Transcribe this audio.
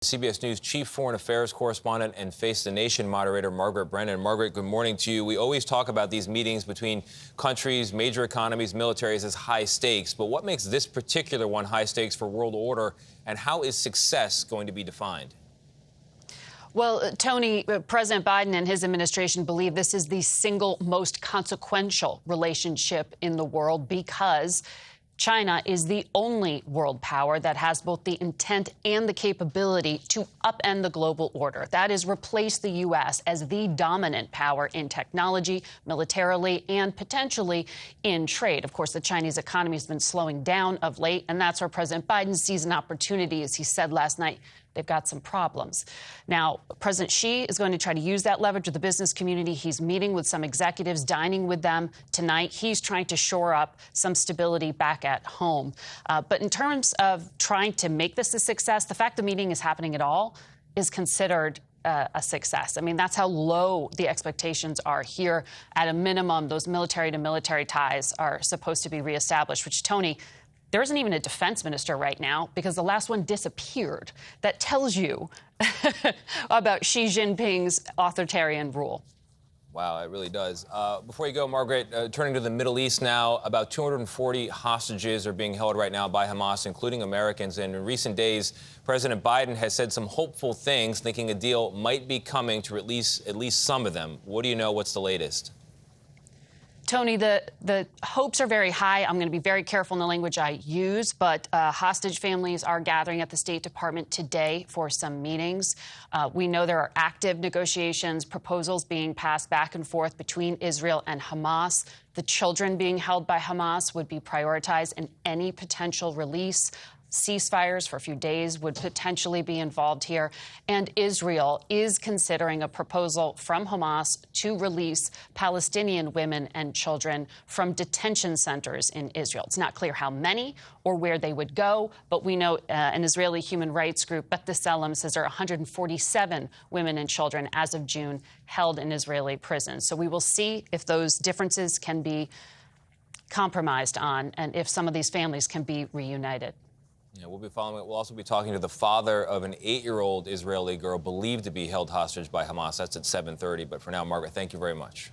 CBS News Chief Foreign Affairs Correspondent and Face the Nation moderator Margaret Brennan. Margaret, good morning to you. We always talk about these meetings between countries, major economies, militaries as high stakes. But what makes this particular one high stakes for world order, and how is success going to be defined? Well, Tony, President Biden and his administration believe this is the single most consequential relationship in the world because China is the only world power that has both the intent and the capability to upend the global order. That is, replace the U.S. as the dominant power in technology, militarily, and potentially in trade. Of course, the Chinese economy has been slowing down of late, and that's where President Biden sees an opportunity. As he said last night, they've got some problems. Now, President Xi is going to try to use that leverage with the business community. He's meeting with some executives, dining with them tonight. He's trying to shore up some stability back at home. But in terms of trying to make this a success, the fact the meeting is happening at all is considered a success. I mean, that's how low the expectations are here. At a minimum, those military-to-military ties are supposed to be reestablished, which, Tony, there isn't even a defense minister right now because the last one disappeared. That tells you about Xi Jinping's authoritarian rule. Wow, it really does. Before you go, Margaret, turning to the Middle East now, about 240 hostages are being held right now by Hamas, including Americans. And in recent days, President Biden has said some hopeful things, thinking a deal might be coming to release at least some of them. What do you know? What's the latest? Tony, the hopes are very high. I'm going to be very careful in the language I use, but hostage families are gathering at the State Department today for some meetings. We know there are active negotiations, proposals being passed back and forth between Israel and Hamas. The children being held by Hamas would be prioritized in any potential release. Ceasefires for a few days would potentially be involved here. And Israel is considering a proposal from Hamas to release Palestinian women and children from detention centers in Israel. It's not clear how many or where they would go, but we know an Israeli human rights group, B'Tselem, says there are 147 women and children as of June held in Israeli prisons. So we will see if those differences can be compromised on and if some of these families can be reunited. Yeah, we'll be following it. We'll also be talking to the father of an 8-year-old Israeli girl believed to be held hostage by Hamas. That's at 7:30. But for now, Margaret, thank you very much.